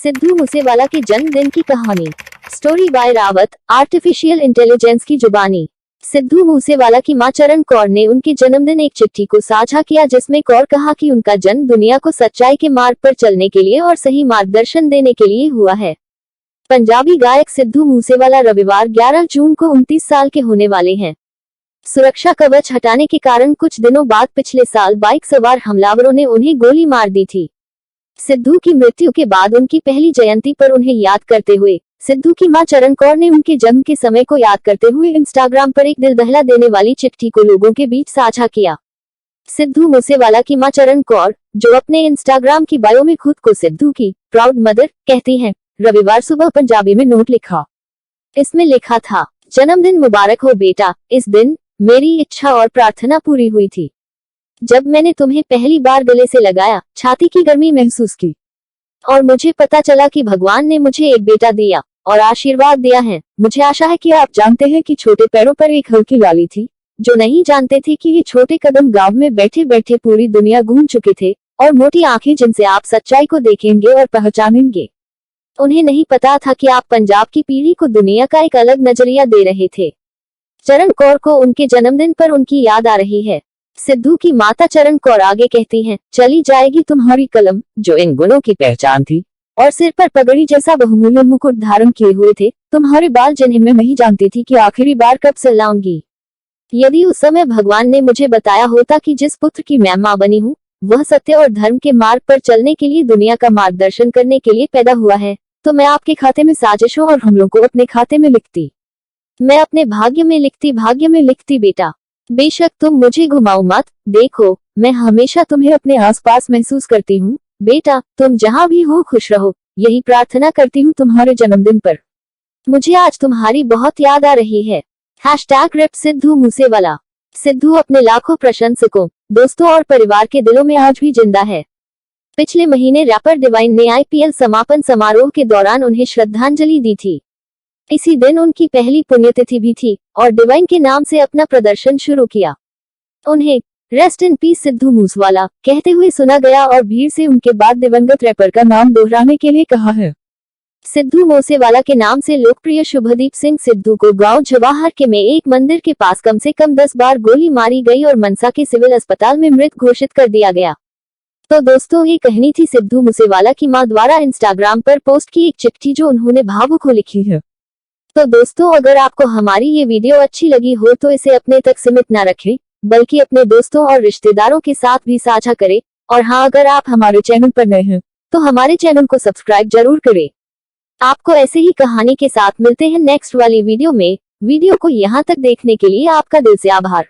सिद्धू मूसेवाला के जन्मदिन की कहानी। Story by Rawat, artificial intelligence की जुबानी। सिद्धू मूसेवाला की मां चरण कौर ने उनके जन्मदिन एक चिट्ठी को साझा किया, जिसमें कौर कहा कि उनका जन्म दुनिया को सच्चाई के मार्ग पर चलने के लिए और सही मार्गदर्शन देने के लिए हुआ है। पंजाबी गायक सिद्धू मूसेवाला रविवार 11 जून को 29 साल के होने वाले हैं। सुरक्षा कवच हटाने के कारण कुछ दिनों बाद पिछले साल बाइक सवार हमलावरों ने उन्हें गोली मार दी थी। सिद्धू की मृत्यु के बाद उनकी पहली जयंती पर उन्हें याद करते हुए सिद्धू की मां चरण कौर ने उनके जन्म के समय को याद करते हुए इंस्टाग्राम पर एक दिल दहला देने वाली चिट्ठी को लोगों के बीच साझा किया। सिद्धू मूसेवाला की मां चरण कौर, जो अपने इंस्टाग्राम की बायो में खुद को सिद्धू की प्राउड मदर कहती हैं, रविवार सुबह पंजाबी में नोट लिखा। इसमें लिखा था, जन्मदिन मुबारक हो बेटा। इस दिन मेरी इच्छा और प्रार्थना पूरी हुई थी। जब मैंने तुम्हें पहली बार गले से लगाया, छाती की गर्मी महसूस की और मुझे पता चला कि भगवान ने मुझे एक बेटा दिया और आशीर्वाद दिया है। मुझे आशा है कि आप जानते हैं कि छोटे पैरों पर एक हल्की लाली थी। जो नहीं जानते थे कि ये छोटे कदम गांव में बैठे बैठे पूरी दुनिया घूम चुके थे, और मोटी आंखें जिनसे आप सच्चाई को देखेंगे और पहचानेंगे। उन्हें नहीं पता था कि आप पंजाब की पीढ़ी को दुनिया का एक अलग नजरिया दे रहे थे। चरण कौर को उनके जन्मदिन पर उनकी याद आ रही है। सिद्धू की माता चरण कौर आगे कहती हैं, चली जाएगी तुम्हारी कलम जो इन गुणों की पहचान थी, और सिर पर पगड़ी जैसा बहुमूल्य मुकुट धारण किए हुए थे, तुम्हारे बाल जिन्हें मैं नहीं जानती थी कि आखिरी बार कब सहलाऊंगी। यदि उस समय भगवान ने मुझे बताया होता कि जिस पुत्र की मैं मां बनी हूँ, वह सत्य और धर्म के मार्ग पर चलने के लिए दुनिया का मार्गदर्शन करने के लिए पैदा हुआ है, तो मैं आपके खाते में साजिशों और हमलों को अपने खाते में लिखती। मैं अपने भाग्य में लिखती बेटा। बेशक तुम मुझे घुमाओ मत, देखो मैं हमेशा तुम्हें अपने आसपास महसूस करती हूँ। बेटा तुम जहाँ भी हो खुश रहो, यही प्रार्थना करती हूँ तुम्हारे जन्मदिन पर। मुझे आज तुम्हारी बहुत याद आ रही है। #RIP सिद्धू मूसेवाला। सिद्धू अपने लाखों प्रशंसकों, दोस्तों और परिवार के दिलों में आज भी जिंदा है। पिछले महीने रैपर डिवाइन ने IPL समापन समारोह के दौरान उन्हें श्रद्धांजलि दी थी। इसी दिन उनकी पहली पुण्यतिथि भी थी और डिवाइन के नाम से अपना प्रदर्शन शुरू किया। उन्हें rest in peace Sidhu Moosewala कहते हुए सुना गया और भीड़ से उनके बाद दिवंगत रैपर का नाम दोहराने के लिए कहा है। सिद्धू मूसेवाला के नाम से लोकप्रिय शुभदीप सिंह सिद्धू को गांव जवाहर के में एक मंदिर के पास कम से कम 10 बार गोली मारी गई और मनसा के सिविल अस्पताल में मृत घोषित कर दिया गया। तो दोस्तों, ये कहानी थी सिद्धू मूसेवाला की मां द्वारा इंस्टाग्राम पर पोस्ट की एक चिट्ठी जो उन्होंने भावुक हो लिखी है। तो दोस्तों, अगर आपको हमारी ये वीडियो अच्छी लगी हो तो इसे अपने तक सीमित न रखें, बल्कि अपने दोस्तों और रिश्तेदारों के साथ भी साझा करें। और हाँ, अगर आप हमारे चैनल पर नए हैं तो हमारे चैनल को सब्सक्राइब जरूर करें। आपको ऐसे ही कहानी के साथ मिलते हैं नेक्स्ट वाली वीडियो में। वीडियो को यहाँ तक देखने के लिए आपका दिल से आभार।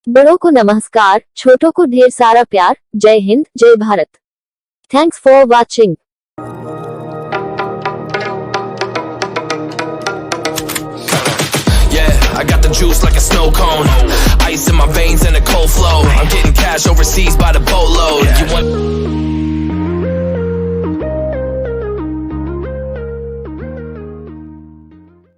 बड़ों को नमस्कार, छोटों को ढेर सारा प्यार। जय हिंद, जय Bharat. Thanks for watching. I got the juice like a snow cone, ice in my veins and a cold flow. I'm getting cash overseas by the boatload. You want